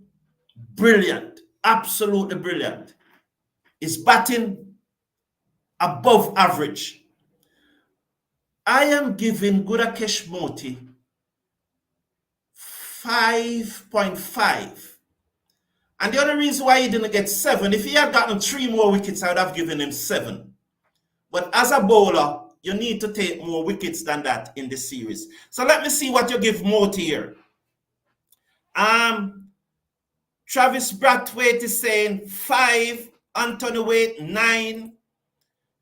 brilliant, absolutely brilliant. His batting, above average. I am giving Gudakesh Moti 5.5. And the only reason why he didn't get 7, if he had gotten 3 more wickets, I would have given him 7. But as a bowler, you need to take more wickets than that in this series. So let me see what you give Moti here. Travis Brathwaite is saying 5. Anthony Waite 9.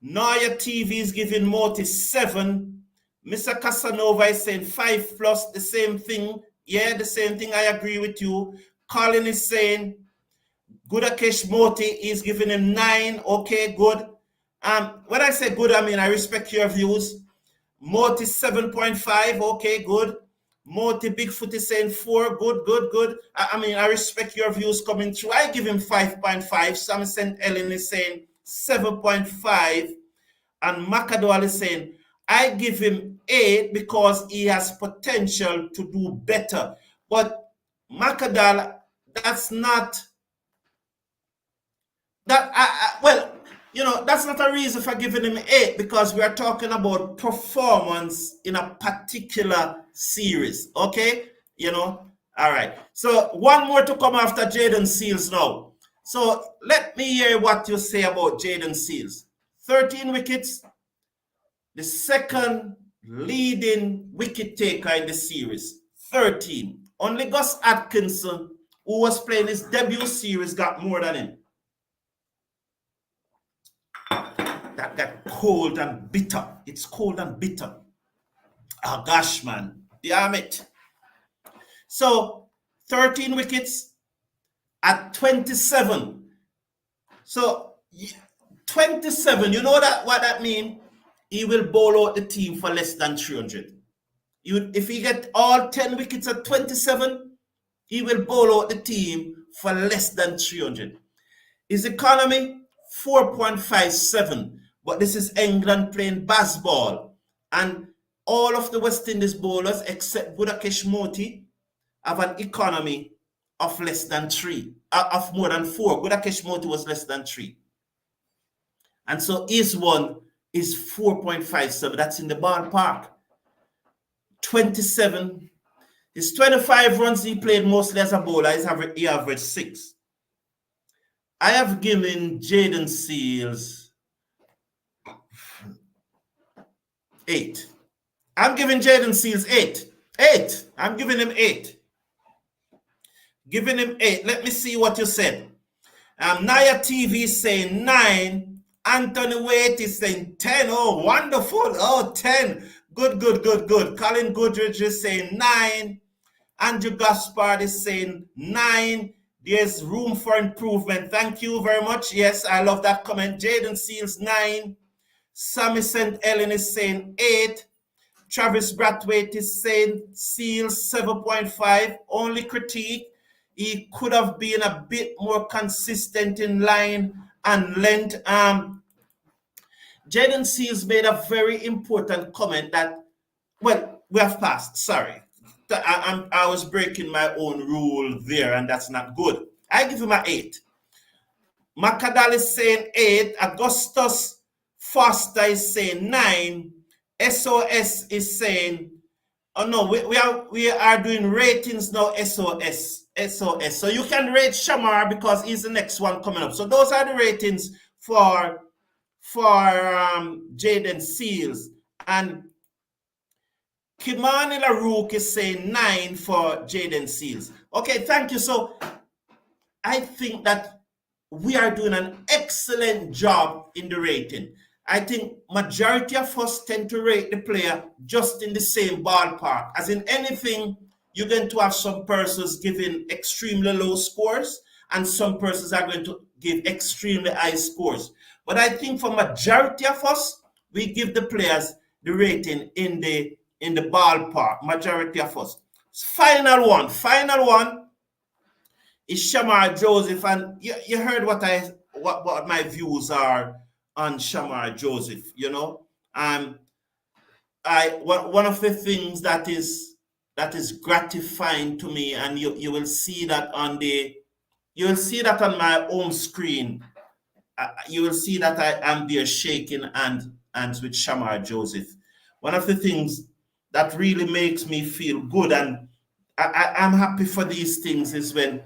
Noya TV is giving Moti 7. Mr. Casanova is saying 5 plus, the same thing. Yeah, the same thing. I agree with you. Colin is saying Gudakesh Moti is giving him 9. Okay, good. When I say good, I mean I respect your views. Moti 7.5. Okay, good. Moti Bigfoot is saying 4. Good, good, good. I mean, I respect your views coming through. I give him 5.5. Sam St. Ellen is saying 7.5. And McAdwell is saying, I give him 8 because he has potential to do better. But McAdwell, that's not that. That's not a reason for giving him 8 because we are talking about performance in a particular series. Okay, all right. So one more to come after Jaden Seals now. So let me hear what you say about Jaden Seals. 13 wickets, the second leading wicket taker in the series. 13. Only Gus Atkinson, who was playing his debut series, got more than him. That got cold and bitter. It's cold and bitter. Oh gosh, man. Damn it. So 13 wickets at 27. So 27, you know that what that means? He will bowl out the team for less than 300. If he get all 10 wickets at 27, he will bowl out the team for less than 300. His economy, 4.57. But this is England playing baseball. And all of the West Indies bowlers, except Budakesh Moti, have an economy of less than 3, of more than 4. Budakesh Moti was less than 3. And so his one is 4.57. That's in the ballpark. 27. His 25 runs he played mostly as a bowler. He averaged 6. I have given Jaden Seals 8. I'm giving Jaden Seals 8. 8. I'm giving him 8. Giving him 8. Let me see what you said. Naya TV is saying 9. Anthony Waite is saying 10. Oh, wonderful. Oh, 10. Good. Colin Goodrich is saying 9. Andrew Gaspard is saying 9. There's room for improvement. Thank you very much. Yes, I love that comment. Jaden Seals 9. Sammy St. Ellen is saying 8. Travis Brathwaite is saying Seals 7.5. Only critique, he could have been a bit more consistent in line and length. Jaden Seals made a very important comment that, well, we have passed. Sorry. I was breaking my own rule there, and that's not good. I give him an 8. Macadal is saying 8. Augustus Foster is saying 9. SOS is saying, oh no, we are doing ratings now. SOS. So you can rate Shamar because he's the next one coming up. So those are the ratings for Jaden Seals. And Kimani LaRook is saying 9 for Jaden Seals. Okay, thank you. So I think that we are doing an excellent job in the rating. I think majority of us tend to rate the player just in the same ballpark. As in anything, you're going to have some persons giving extremely low scores and some persons are going to give extremely high scores. But I think for majority of us, we give the players the rating in the ballpark, majority of us. Final one is Shamar Joseph, and you heard what my views are on Shamar Joseph. You know, one of the things that is gratifying to me, and you will see that on my home screen. You will see that I am there shaking hands with Shamar Joseph. One of the things that really makes me feel good, and I'm happy for these things, is when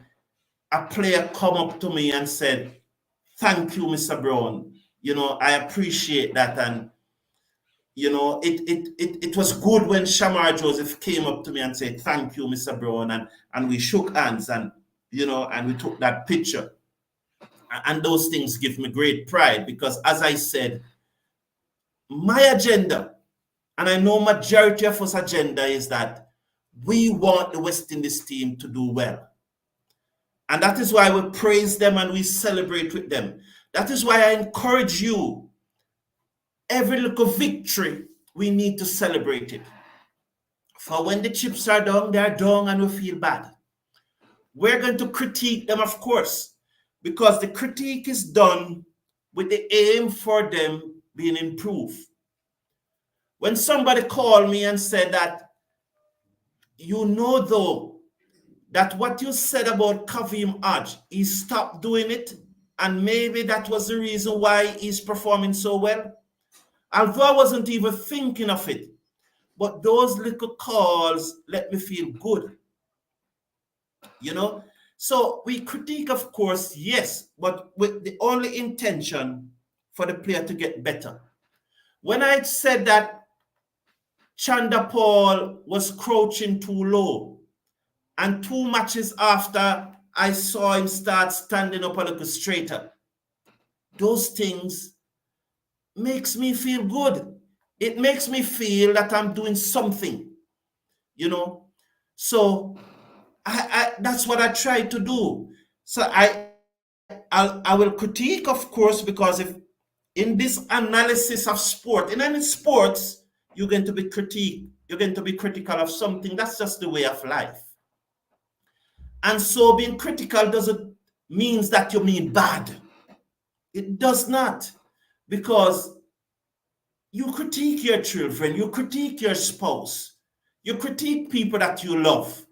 a player come up to me and said, "Thank you, Mr. Brown. You know, I appreciate that." And you know, it was good when Shamar Joseph came up to me and said, "Thank you, Mr. Brown," and we shook hands, and you know, and we took that picture. And those things give me great pride because, as I said, my agenda, and I know majority of us agenda, is that we want the West Indies team to do well. And that is why we praise them and we celebrate with them. That is why I encourage you, every little victory, we need to celebrate it. For when the chips are down, they're down and we feel bad. We're going to critique them, of course, because the critique is done with the aim for them being improved. When somebody called me and said that, you know, though, that what you said about Kavim Aj, he stopped doing it, and maybe that was the reason why he's performing so well. Although I wasn't even thinking of it, but those little calls let me feel good. You know? So we critique, of course, yes, but with the only intention for the player to get better. When I said that Chanda Paul was crouching too low, and 2 matches after, I saw him start standing up a little straighter, those things makes me feel good. it makes me feel that I'm doing something, you know. So I that's what I try to do. So I will critique, of course, because if in this analysis of sport, in any sports, you're going to be you're going to be critical of something. That's just the way of life. And so being critical doesn't means that you mean bad. It does not. Because you critique your children, you critique your spouse, you critique people that you love.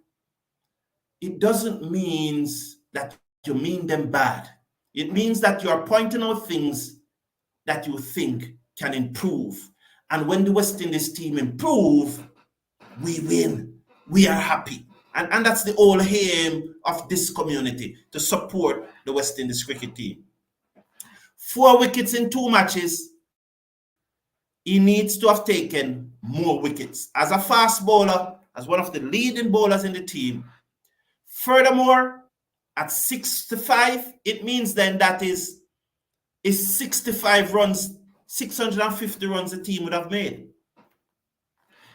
It doesn't mean that you mean them bad. It means that you are pointing out things that you think can improve. And when the West Indies team improve, we win. We are happy. And that's the whole aim of this community, to support the West Indies cricket team. 4 wickets in 2 matches. He needs to have taken more wickets. As a fast bowler, as one of the leading bowlers in the team. Furthermore, at 65, it means then that is 65 runs, 650 runs the team would have made.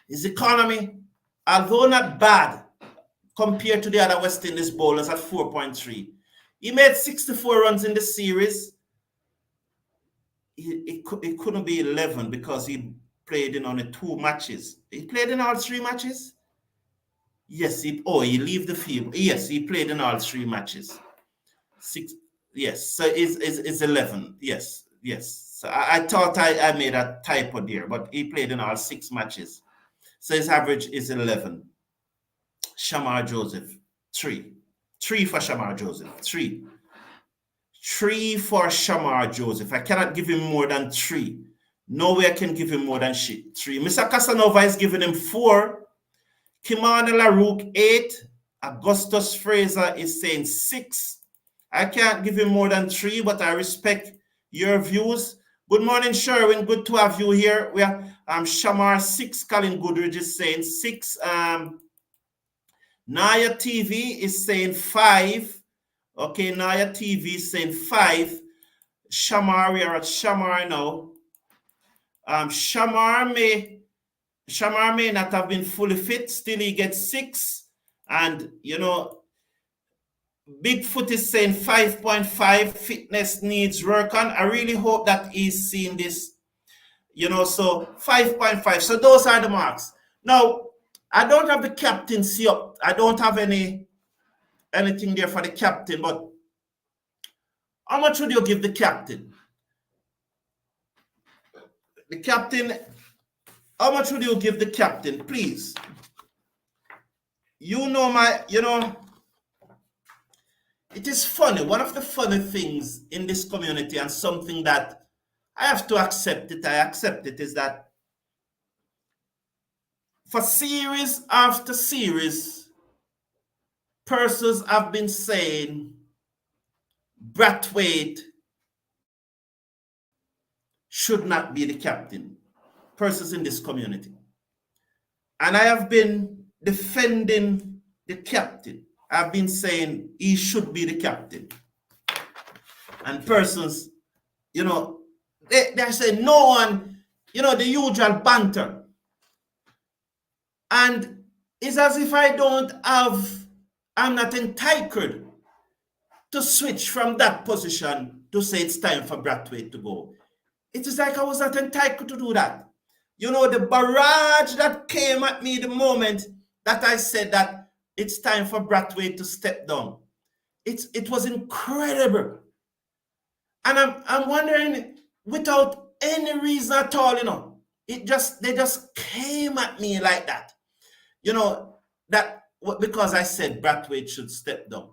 His economy, although not bad compared to the other West Indies bowlers at 4.3, he made 64 runs in the series. It couldn't be 11 because he played in only 2 matches. He played in all 3 matches? Yes, he leave the field. Yes, he played in all 3 matches. Yes, so it's 11. Yes. So I thought I made a typo there, but he played in all 6 matches. So his average is 11. Shamar Joseph, 3. 3 for Shamar Joseph, 3. 3 for Shamar Joseph. I cannot give him more than 3. No way I can give him more than 3. Mr. Casanova is giving him 4. Kimana LaRoque, 8. Augustus Fraser is saying 6. I can't give him more than 3, but I respect your views. Good morning, Sherwin. Good to have you here. We are Shamar 6. Colin Goodridge is saying 6. Naya TV is saying 5. Okay, Naya TV is saying 5. Shamar, we are at Shamar now. Shamar may not have been fully fit. Still, he gets 6. And, Bigfoot is saying 5.5. Fitness needs work on. I really hope that he's seeing this. So 5.5. So those are the marks. Now, I don't have the captaincy up. I don't have anything there for the captain, but how much would you give the captain? The captain, how much would you give the captain, please? It is funny. One of the funny things in this community, and something that I have to accept it, is that for series after series, persons have been saying Brathwaite should not be the captain. Persons in this community. And I have been defending the captain. I've been saying he should be the captain. And persons, they're saying no one, the usual banter. And it's as if I'm not entitled to switch from that position to say it's time for Brathwaite to go. It is like I was not entitled to do that. The barrage that came at me the moment that I said that it's time for Brathwaite to step down. It was incredible. And I'm wondering, without any reason at all, they just came at me like that. That because I said Brathwaite should step down.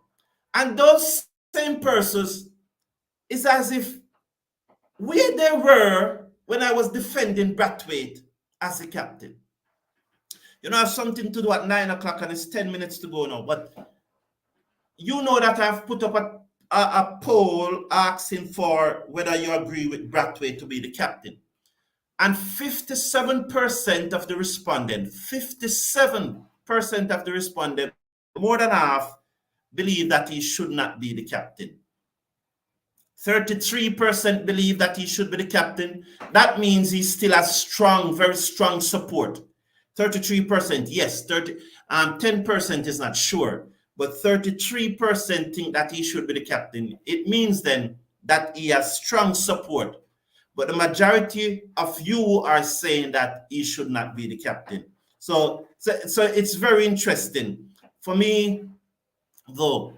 And those same persons, it's as if where they were when I was defending Brathwaite as the captain. I have something to do at 9 o'clock and it's 10 minutes to go now. But that I've put up a poll asking for whether you agree with Brathwaite to be the captain. And 57% of the respondents, more than half, believe that he should not be the captain. 33% believe that he should be the captain. That means he still has strong, very strong support. 33%, yes. 10% is not sure, but 33% think that he should be the captain. It means then that he has strong support. But the majority of you are saying that he should not be the captain. So it's very interesting. For me, though,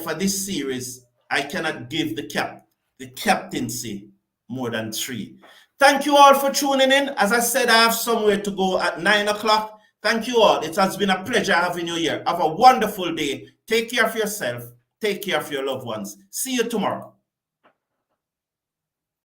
for this series, I cannot give the captaincy more than 3. Thank you all for tuning in. As I said, I have somewhere to go at 9 o'clock. Thank you all. It has been a pleasure having you here. Have a wonderful day. Take care of yourself. Take care of your loved ones. See you tomorrow.